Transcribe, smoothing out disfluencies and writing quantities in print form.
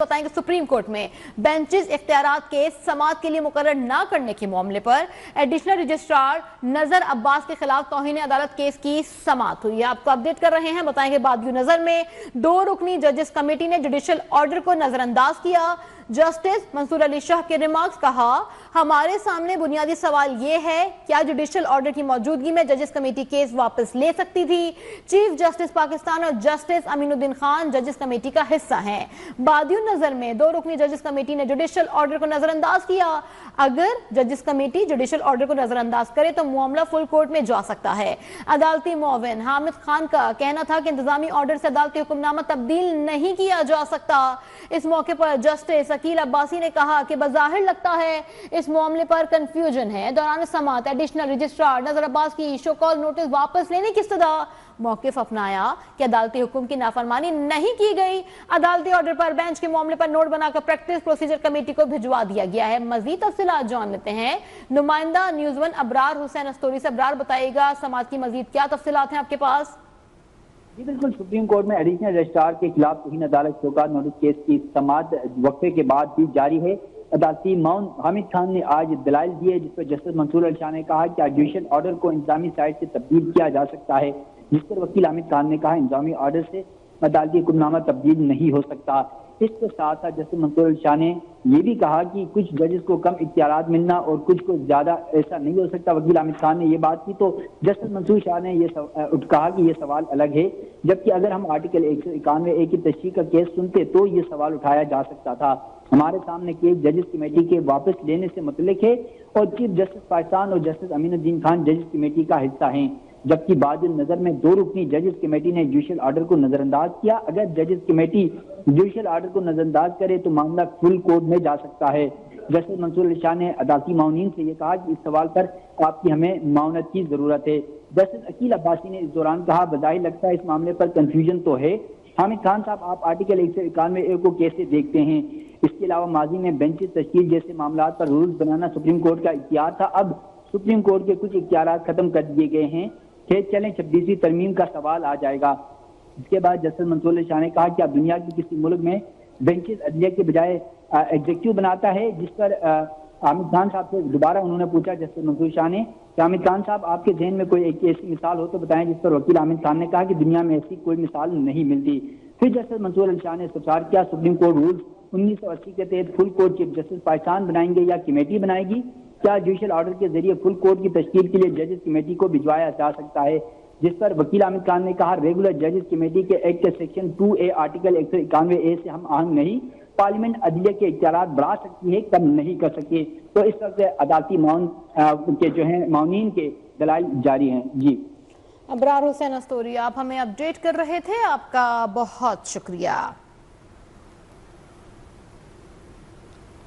بتائیں کہ supreme court میں بینچز اختیارات کے سماعت کے لیے مقرر نہ کرنے کے معاملے پر ایڈیشنل رجسٹرار نظر عباس کے خلاف توہین عدالت کیس کی سماعت ہوئی ہے۔ آپ کو اپڈیٹ کر رہے ہیں، بتائیں کہ بادیو نظر میں 2 رکنی ججز کمیٹی نے جوڈیشل آرڈر کو نظر انداز کیا۔ جسٹس منصور علی شاہ کے ریمارکس، کہا ہمارے سامنے بنیادی سوال یہ ہے کیا جوڈیشل آرڈر کی موجودگی میں ججز کمیٹی کیس واپس لے سکتی تھی؟ چیف جسٹس پاکستان اور جسٹس امین الدین خان ججز کمیٹی کا حصہ ہیں۔ بادیو نظر میں 2 رکنی ججز کمیٹی نے جوڈیشل آرڈر کو نظر انداز کیا۔ اگر ججز کمیٹی جوڈیشل آرڈر کو نظر انداز کرے تو معاملہ فل کورٹ میں جا سکتا ہے۔ عدالتی معاون حامد خان کا کہنا تھا کہ انتظامی آرڈر سے عدالتی حکم نامہ تبدیل نہیں کیا جا سکتا۔ اس موقع پر جسٹس عقیل عباسی نے کہا کہ بظاہر لگتا ہے اس معاملے پر کنفیوژن ہے۔ دوران سماعت ایڈیشنل رجسٹرار نظر عباس کی شو کال نوٹس واپس لینے کی استدعا، موقف اپنایا کہ عدالتی حکم کی نافرمانی نہیں کی گئی۔ عدالتی آرڈر پر بینچ کے معاملے پر نوٹ بنا کر پریکٹس پروسیجر کمیٹی کو بھجوا دیا گیا ہے۔ مزید تفصیلات جان لیتے ہیں نمائندہ نیوز ون ابرار حسین استوری سے۔ ابرار، بتائیے گا سماعت کی مزید کیا تفصیلات ہیں آپ کے پاس؟ جی بالکل، سپریم کورٹ میں ایڈیشنل رجسٹرار کے خلاف توہین عدالت شو کال نوٹس کیس کی سماعت وقفے کے بعد بھی جاری ہے۔ عدالتی معاون حامد خان نے آج دلائل دیے جس پر جسٹس منصور علی شاہ نے کہا کہ جوڈیشل آرڈر کو انتظامی سائٹ سے تبدیل کیا جا سکتا ہے، جس پر وکیل حامد خان نے کہا انتظامی آرڈر سے عدالتی حکم نامہ تبدیل نہیں ہو سکتا۔ اس کے ساتھ ساتھ جسٹس منصور علی شاہ نے یہ بھی کہا کہ کچھ ججز کو کم اختیارات ملنا اور کچھ کو زیادہ ایسا نہیں ہو سکتا۔ وکیل حامد خان نے یہ بات کی تو جسٹس منصور شاہ نے یہ کہا کہ یہ سوال الگ ہے، جبکہ اگر ہم آرٹیکل 191 کی تشریح کا کیس سنتے تو یہ سوال اٹھایا جا سکتا تھا۔ ہمارے سامنے کیس ججز کمیٹی کے واپس لینے سے متعلق ہے اور چیف جسٹس پاکستان اور جسٹس امین الدین خان ججز کمیٹی کا حصہ ہیں، جبکہ بعد نظر میں 2 رکنی ججز کمیٹی نے جوڈیشل آرڈر کو نظر انداز کیا۔ اگر ججز کمیٹی جوڈیشل آرڈر کو نظر انداز کرے تو معاملہ فل کورٹ میں جا سکتا ہے۔ جسٹس منصور علی شاہ نے عدالتی معاونین سے یہ کہا کہ اس سوال پر آپ کی ہمیں معاونت کی ضرورت ہے۔ جسٹس عقیل عباسی نے اس دوران کہا بظاہر لگتا ہے اس معاملے پر کنفیوژن تو ہے۔ حامد خان صاحب، آپ آرٹیکل 191 کو کیسے دیکھتے ہیں؟ اس کے علاوہ ماضی میں بینچز تشکیل جیسے معاملات پر رولز بنانا سپریم کورٹ کا اختیار تھا، اب سپریم کورٹ کے کچھ اختیارات ختم کر دیے گئے ہیں، پھر چلیں 26ویں ترمیم کا سوال آ جائے گا۔ اس کے بعد جسٹس منصور علی شاہ نے کہا کہ اب دنیا کے کسی ملک میں بینچز عدلیہ کے بجائے ایگزیکٹو بناتا ہے، جس پر حامد خان صاحب سے دوبارہ انہوں نے پوچھا جسٹس منصور شاہ نے کہ حامد خان صاحب آپ کے ذہن میں کوئی ایک ایسی مثال ہو تو بتائیں، جس پر وکیل حامد خان نے کہا کہ دنیا میں ایسی کوئی مثال نہیں ملتی۔ پھر جسٹس منصور علی شاہ نے استفسار کیا سپریم کورٹ رولز 1980 کے تحت full court chief justice Pakistan بنائیں گے یا کمیٹی بنائے گی؟ کیا جوڈیشل آرڈر کے ذریعے فل کورٹ کی تشکیل کے لیے ججز کمیٹی کو بھجوایا جا سکتا ہے؟ جس پر وکیل حامد خان نے کہا ریگولر ججز کمیٹی کے ایکٹ کے سیکشن 2A آرٹیکل 191A سے ہم آہنگ نہیں، پارلیمنٹ عدلیہ کے اختیارات بڑھا سکتی ہے، کم نہیں کر سکتی۔ تو اس وقت عدالتی معاون کے جو ہیں معاونین کے دلائل جاری ہیں۔ جی ابرار حسین استوری، آپ ہمیں اپڈیٹ کر رہے تھے، آپ کا بہت شکریہ۔